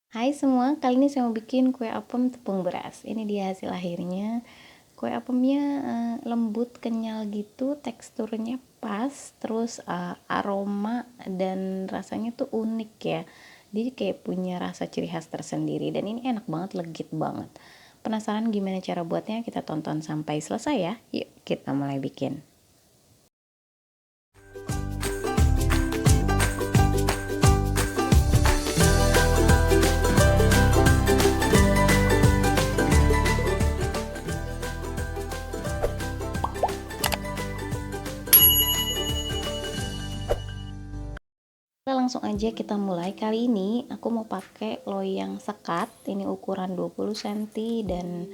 Hai semua, kali ini saya mau bikin kue apem tepung beras. Ini dia hasil akhirnya. Kue apemnya lembut, kenyal gitu, teksturnya pas, terus aroma dan rasanya tuh unik ya. Dia kayak punya rasa ciri khas tersendiri dan ini enak banget, legit banget. Penasaran gimana cara buatnya? Kita tonton sampai selesai ya. Yuk, kita mulai bikin. Langsung aja kita mulai. Kali ini aku mau pakai loyang sekat, ini ukuran 20 cm dan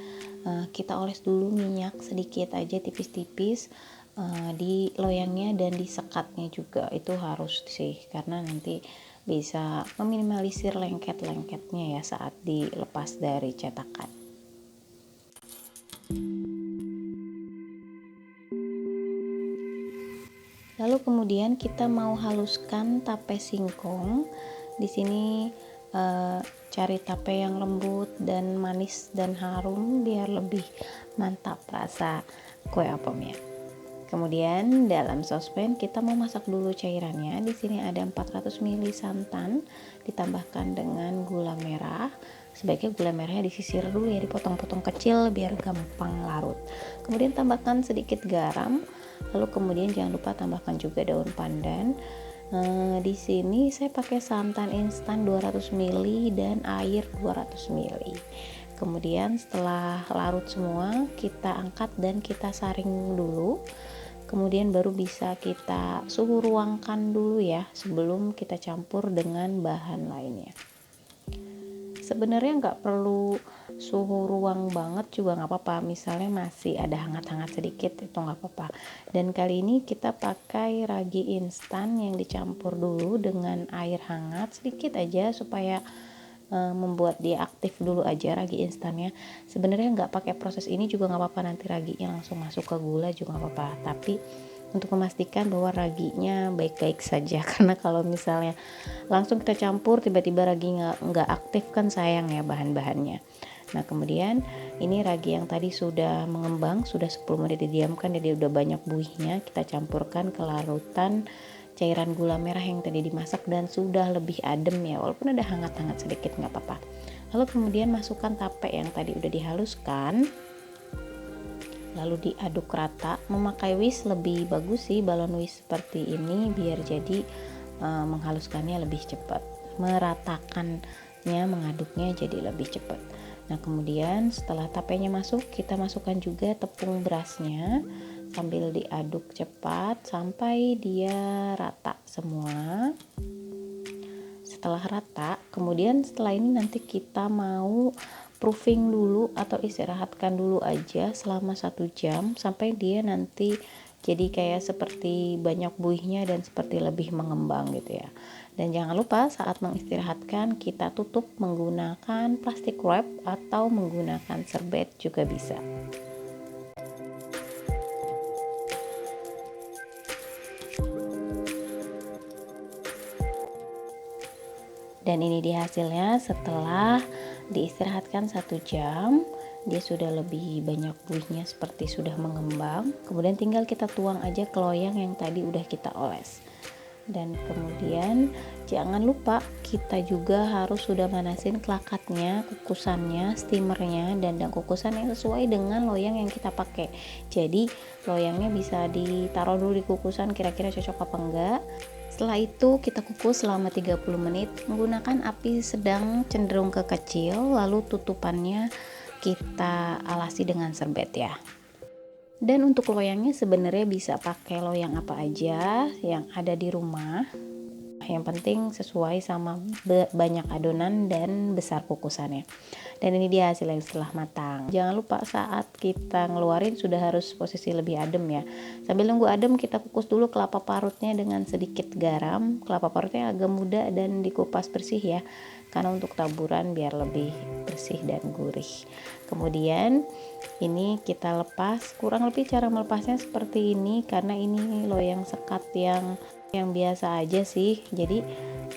kita oles dulu minyak sedikit aja, tipis-tipis di loyangnya dan di sekatnya juga. Itu harus sih, karena nanti bisa meminimalisir lengket-lengketnya ya saat dilepas dari cetakan. Lalu kemudian kita mau haluskan tape singkong. Di sini cari tape yang lembut dan manis dan harum biar lebih mantap rasa kue apemnya. Kemudian dalam sospen kita mau masak dulu cairannya. Di sini ada 400 ml santan ditambahkan dengan gula merah. Sebaiknya gula merahnya disisir dulu ya, dipotong-potong kecil biar gampang larut. Kemudian tambahkan sedikit garam. Lalu kemudian jangan lupa tambahkan juga daun pandan. Di sini saya pakai santan instan 200 ml dan air 200 ml. Kemudian setelah larut semua, kita angkat dan kita saring dulu. Kemudian baru bisa kita suhu ruangkan dulu ya, sebelum kita campur dengan bahan lainnya. Sebenarnya nggak perlu suhu ruang banget juga nggak apa-apa, misalnya masih ada hangat-hangat sedikit itu nggak apa-apa. Dan kali ini kita pakai ragi instan yang dicampur dulu dengan air hangat sedikit aja supaya membuat dia aktif dulu aja ragi instannya. Sebenarnya nggak pakai proses ini juga nggak apa-apa, nanti raginya langsung masuk ke gula juga nggak apa-apa, tapi untuk memastikan bahwa raginya baik-baik saja karena kalau misalnya langsung kita campur tiba-tiba ragi nggak aktif kan sayang ya bahan-bahannya. Nah kemudian ini ragi yang tadi sudah mengembang, sudah 10 menit didiamkan, jadi udah banyak buihnya, kita campurkan ke larutan cairan gula merah yang tadi dimasak dan sudah lebih adem ya, walaupun ada hangat-hangat sedikit nggak apa-apa. Lalu kemudian masukkan tape yang tadi udah dihaluskan, lalu diaduk rata. Memakai whisk lebih bagus sih, balon whisk seperti ini biar jadi menghaluskannya lebih cepat, meratakannya, mengaduknya jadi lebih cepat. Nah kemudian setelah tapenya masuk, kita masukkan juga tepung berasnya sambil diaduk cepat sampai dia rata semua. Setelah rata, kemudian setelah ini nanti kita mau proofing dulu atau istirahatkan dulu aja selama 1 jam sampai dia nanti jadi kayak seperti banyak buihnya dan seperti lebih mengembang gitu ya. Dan jangan lupa saat mengistirahatkan kita tutup menggunakan plastik wrap atau menggunakan serbet juga bisa. Dan ini dia hasilnya setelah diistirahatkan 1 jam. Dia sudah lebih banyak buihnya, seperti sudah mengembang. Kemudian tinggal kita tuang aja ke loyang yang tadi udah kita oles. Dan kemudian jangan lupa kita juga harus sudah manasin kelakatnya, kukusannya, steamernya, dan kukusan yang sesuai dengan loyang yang kita pakai. Jadi loyangnya bisa ditaruh dulu di kukusan kira-kira cocok apa enggak. Setelah itu kita kukus selama 30 menit menggunakan api sedang cenderung ke kecil, lalu tutupannya kita alasi dengan serbet ya. Dan untuk loyangnya sebenarnya bisa pakai loyang apa aja yang ada di rumah. Yang penting sesuai sama banyak adonan dan besar kukusannya. Dan ini dia hasil yang setelah matang. Jangan lupa saat kita ngeluarin sudah harus posisi lebih adem ya. Sambil nunggu adem kita kukus dulu kelapa parutnya dengan sedikit garam. Kelapa parutnya agak muda dan dikupas bersih ya, karena untuk taburan biar lebih bersih dan gurih. Kemudian ini kita lepas, kurang lebih cara melepasnya seperti ini karena ini loyang sekat yang biasa aja sih. Jadi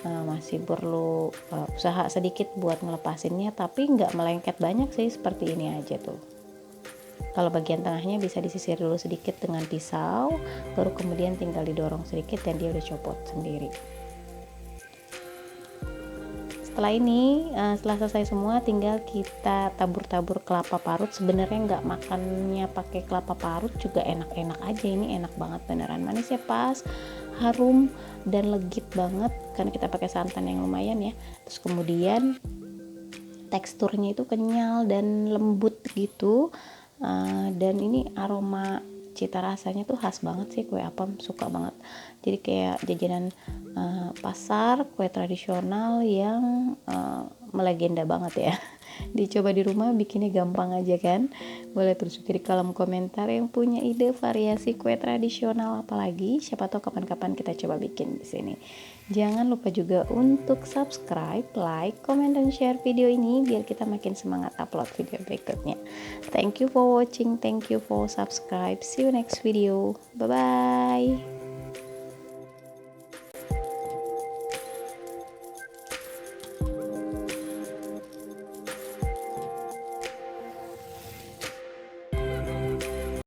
masih perlu usaha sedikit buat ngelepasinnya, tapi nggak melengket banyak sih, seperti ini aja tuh. Kalau bagian tengahnya bisa disisir dulu sedikit dengan pisau, baru kemudian tinggal didorong sedikit dan dia udah copot sendiri. Setelah ini, setelah selesai semua, tinggal kita tabur-tabur kelapa parut. Sebenarnya nggak makannya pakai kelapa parut juga enak-enak aja, ini enak banget beneran, manisnya pas, harum dan legit banget karena kita pakai santan yang lumayan ya. Terus kemudian teksturnya itu kenyal dan lembut gitu, dan ini aroma cita rasanya tuh khas banget sih. Kue apam suka banget, jadi kayak jajanan pasar, kue tradisional yang melegenda banget ya. Dicoba di rumah, bikinnya gampang aja kan. Boleh tulis di kolom komentar yang punya ide variasi kue tradisional apalagi, siapa tahu kapan-kapan kita coba bikin di sini. Jangan lupa juga untuk subscribe, like, comment, dan share video ini biar kita makin semangat upload video berikutnya. Thank you for watching, thank you for subscribe. See you next video. Bye bye.